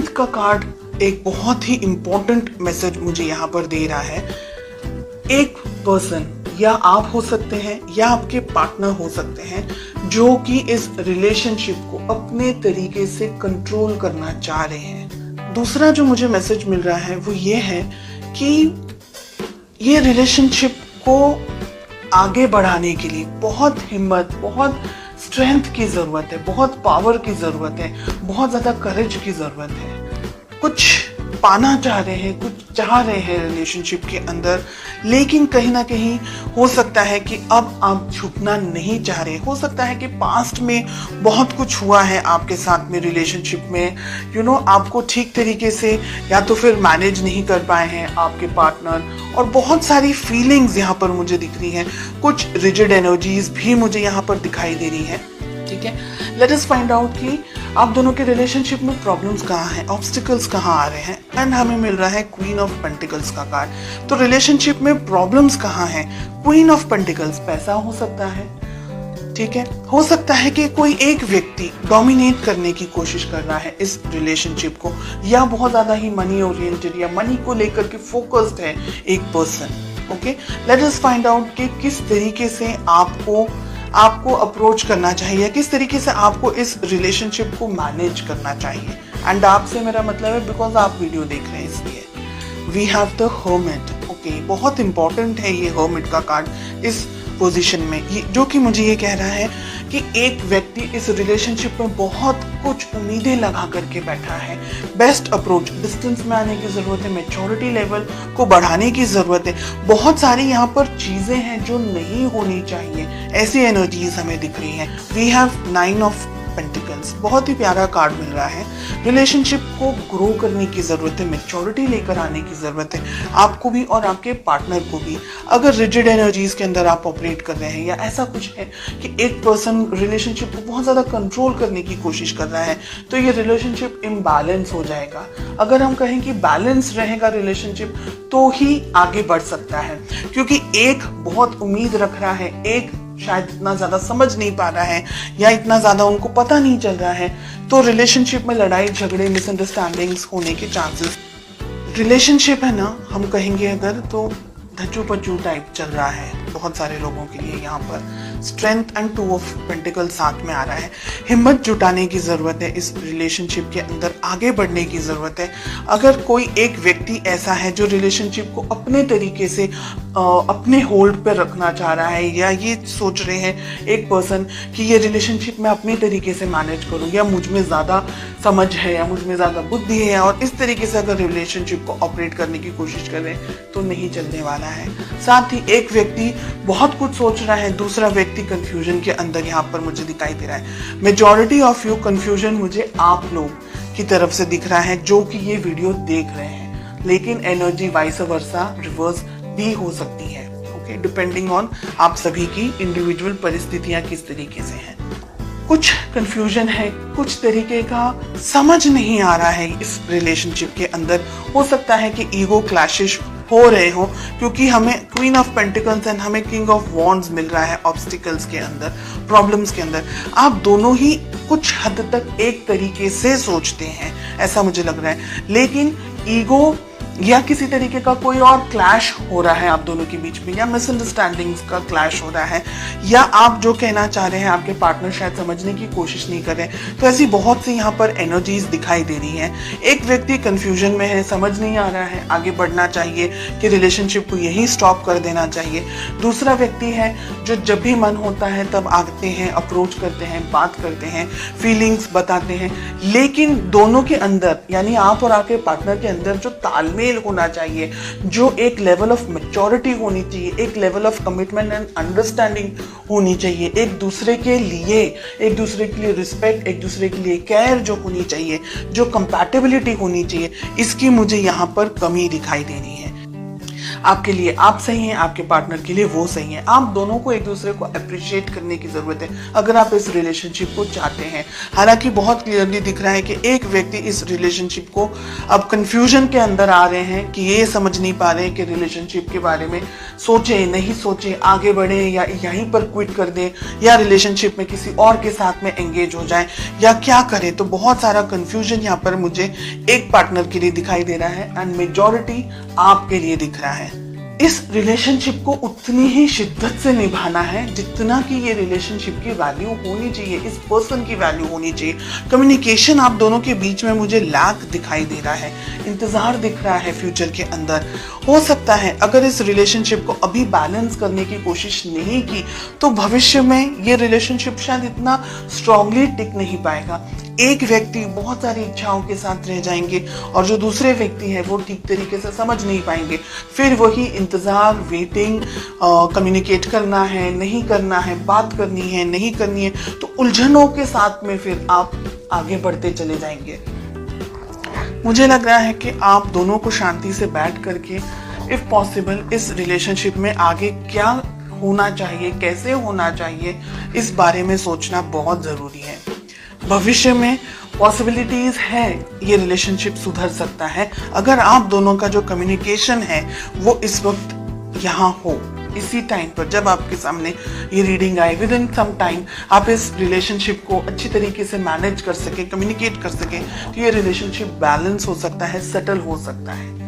Strength का card एक बहुत ही इंपॉर्टेंट मैसेज मुझे यहाँ पर दे रहा है। एक पर्सन, या आप हो सकते हैं या आपके पार्टनर हो सकते हैं, जो कि इस रिलेशनशिप को अपने तरीके से कंट्रोल करना चाह रहे हैं। दूसरा जो मुझे मैसेज मिल रहा है वो ये है कि ये रिलेशनशिप को आगे बढ़ाने के लिए बहुत हिम्मत, बहुत स्ट्रेंथ की ज़रूरत है, बहुत पावर की ज़रूरत है, बहुत ज़्यादा करेज की ज़रूरत है। कुछ पाना चाह रहे हैं, कुछ चाह रहे हैं रिलेशनशिप के अंदर, लेकिन कहीं ना कहीं हो सकता है कि अब आप झुकना नहीं चाह रहे। हो सकता है कि पास्ट में बहुत कुछ हुआ है आपके साथ में रिलेशनशिप में, आपको ठीक तरीके से या तो फिर मैनेज नहीं कर पाए हैं आपके पार्टनर, और बहुत सारी फीलिंग्स यहाँ पर मुझे दिख रही हैं। कुछ रिजिड एनर्जीज भी मुझे यहाँ पर दिखाई दे रही हैं। ठीक है, लेट अस फाइंड आउट कि आप दोनों के रिलेशनशिप में प्रॉब्लम्स कहाँ हैं, ऑब्स्टिकल्स कहाँ आ रहे हैं। एंड हमें मिल रहा है क्वीन ऑफ पेंटिकल्स का कार्ड। तो रिलेशनशिप में प्रॉब्लम्स कहाँ हैं? क्वीन ऑफ पेंटिकल्स, पैसा हो सकता है। ठीक है, हो सकता है कि कोई एक व्यक्ति डोमिनेट करने की कोशिश कर रहा है इस रिलेशनशिप को, या बहुत ज्यादा ही मनी ओरिएंटेड या मनी को लेकर के फोकस्ड है एक person. Okay, let us find out कि किस तरीके से आपको अप्रोच करना चाहिए, किस तरीके से आपको इस रिलेशनशिप को मैनेज करना चाहिए। एंड आपसे मेरा मतलब है बिकॉज आप वीडियो देख रहे हैं इसलिए। We have the hermit. Okay, बहुत इंपॉर्टेंट है ये हर्मिट का कार्ड इस पोजीशन में, ये जो कि मुझे ये कह रहा है कि एक व्यक्ति इस रिलेशनशिप में बहुत कुछ उम्मीदें लगा करके बैठा है। बेस्ट अप्रोच, डिस्टेंस में आने की जरूरत है, मैच्योरिटी लेवल को बढ़ाने की जरूरत है। बहुत सारी यहाँ पर चीजें हैं जो नहीं होनी चाहिए, ऐसी एनर्जीज हमें दिख रही हैं। वी हैव 9 ऑफ पेंटिकल्स, बहुत ही प्यारा कार्ड मिल रहा है। रिलेशनशिप को ग्रो करने की जरूरत है, मैच्योरिटी लेकर आने की जरूरत है आपको भी और आपके पार्टनर को भी। अगर रिजिड एनर्जीज के अंदर आप ऑपरेट कर रहे हैं, या ऐसा कुछ है कि एक पर्सन रिलेशनशिप को बहुत ज्यादा कंट्रोल करने की कोशिश कर रहा है, तो ये रिलेशनशिप इम्बैलेंस हो जाएगा। अगर हम कहें कि बैलेंस रहेगा रिलेशनशिप, तो ही आगे बढ़ सकता है। क्योंकि एक बहुत उम्मीद रख रहा है, एक शायद इतना ज्यादा समझ नहीं पा रहा है, या इतना ज्यादा उनको पता नहीं चल रहा है, तो रिलेशनशिप में लड़ाई झगड़े, मिसअंडरस्टैंडिंग्स होने के चांसेस। रिलेशनशिप है ना, हम कहेंगे अगर, तो धच्चू पच्चू टाइप चल रहा है बहुत सारे लोगों के लिए। यहाँ पर स्ट्रेंथ एंड 2 ऑफ पेंटिकल साथ में आ रहा है। हिम्मत जुटाने की जरूरत है, इस रिलेशनशिप के अंदर आगे बढ़ने की जरूरत है। अगर कोई एक व्यक्ति ऐसा है जो रिलेशनशिप को अपने तरीके से अपने होल्ड पर रखना चाह रहा है, या ये सोच रहे हैं एक पर्सन कि ये रिलेशनशिप मैं अपने तरीके से मैनेज करूं, या मुझ में ज़्यादा समझ है, या मुझ में ज़्यादा बुद्धि है, और इस तरीके से अगर रिलेशनशिप को ऑपरेट करने की कोशिश कर रहे हैं, तो नहीं चलने वाला है। साथ ही एक व्यक्ति बहुत कुछ सोच रहा है, दूसरा व्यक्ति कंफ्यूजन के अंदर यहाँ पर मुझे दिखाई दे रहा है। मेजॉरिटी ऑफ यू कंफ्यूजन मुझे आप लोग की तरफ से दिख रहा है जो कि ये वीडियो देख रहे हैं, लेकिन एनर्जी वाइस वर्सा रिवर्स भी हो सकती है। ओके, डिपेंडिंग ऑन आप सभी की इंडिविजुअल परिस्थितियां किस तरीके से हैं। कुछ कंफ्यूजन है, कुछ तरीके का समझ नहीं आ रहा है इस रिलेशनशिप के अंदर। हो सकता है कि ईगो क्लैशेस हो रहे हो, क्योंकि हमें क्वीन ऑफ पेंटिकल्स एंड हमें किंग ऑफ वॉन्ड्स मिल रहा है ऑब्स्टिकल्स के अंदर, प्रॉब्लम्स के अंदर। आप दोनों ही कुछ हद तक एक तरीके से सोचते हैं, ऐसा मुझे लग रहा है, लेकिन ईगो या किसी तरीके का कोई और क्लैश हो रहा है आप दोनों के बीच में, या मिसअंडरस्टैंडिंग्स का क्लैश हो रहा है, या आप जो कहना चाह रहे हैं आपके पार्टनर शायद समझने की कोशिश नहीं कर रहे। तो ऐसी बहुत सी यहाँ पर एनर्जीज दिखाई दे रही हैं। एक व्यक्ति कंफ्यूजन में है, समझ नहीं आ रहा है आगे बढ़ना चाहिए कि रिलेशनशिप को यहीं स्टॉप कर देना चाहिए। दूसरा व्यक्ति है जो जब भी मन होता है तब आते हैं, अप्रोच करते हैं, बात करते हैं, फीलिंग्स बताते हैं, लेकिन दोनों के अंदर, यानी आप और आपके पार्टनर के अंदर जो तालमेल होना चाहिए, जो एक लेवल ऑफ मैच्योरिटी होनी चाहिए, एक level of commitment and understanding होनी चाहिए, एक दूसरे के लिए रिस्पेक्ट, एक दूसरे के लिए केयर जो होनी चाहिए, जो कंपैटिबिलिटी होनी चाहिए, इसकी मुझे यहाँ पर कमी दिखाई दे रही है। आपके लिए आप सही हैं, आपके पार्टनर के लिए वो सही है। आप दोनों को एक दूसरे को अप्रिशिएट करने की जरूरत है अगर आप इस रिलेशनशिप को चाहते हैं। हालांकि बहुत क्लियरली दिख रहा है कि एक व्यक्ति इस रिलेशनशिप को अब कंफ्यूजन के अंदर आ रहे हैं कि ये समझ नहीं पा रहे हैं कि रिलेशनशिप के बारे में सोचे नहीं सोचे, आगे बढ़े या यहीं पर क्विट कर दें, या रिलेशनशिप में किसी और के साथ में एंगेज हो जाएं, या क्या करें। तो बहुत सारा कंफ्यूजन यहाँ पर मुझे एक पार्टनर के लिए दिखाई दे रहा है एंड मेजॉरिटी आपके लिए दिख रहा है। इस रिलेशनशिप को उतनी ही शिद्दत से निभाना है जितना कि ये रिलेशनशिप की वैल्यू होनी चाहिए, इस पर्सन की वैल्यू होनी चाहिए। कम्युनिकेशन आप दोनों के बीच में मुझे लैक दिखाई दे रहा है, इंतजार दिख रहा है फ्यूचर के अंदर। हो सकता है अगर इस रिलेशनशिप को अभी बैलेंस करने की कोशिश नहीं की तो भविष्य में ये रिलेशनशिप शायद इतना स्ट्रांगली टिक नहीं पाएगा। एक व्यक्ति बहुत सारी इच्छाओं के साथ रह जाएंगे और जो दूसरे व्यक्ति है वो ठीक तरीके से समझ नहीं पाएंगे। फिर वही इंतजार, वेटिंग, कम्युनिकेट करना है नहीं करना है, बात करनी है नहीं करनी है, तो उलझनों के साथ में फिर आप आगे बढ़ते चले जाएंगे। मुझे लग रहा है कि आप दोनों को शांति से बैठ करके इफ पॉसिबल इस रिलेशनशिप में आगे क्या होना चाहिए, कैसे होना चाहिए, इस बारे में सोचना बहुत जरूरी है। भविष्य में पॉसिबिलिटीज है ये रिलेशनशिप सुधर सकता है अगर आप दोनों का जो कम्युनिकेशन है वो इस वक्त यहाँ हो। इसी टाइम पर जब आपके सामने ये रीडिंग आए, विद इन सम टाइम आप इस रिलेशनशिप को अच्छी तरीके से मैनेज कर सके, कम्युनिकेट कर सके, तो ये रिलेशनशिप बैलेंस हो सकता है, सेटल हो सकता है।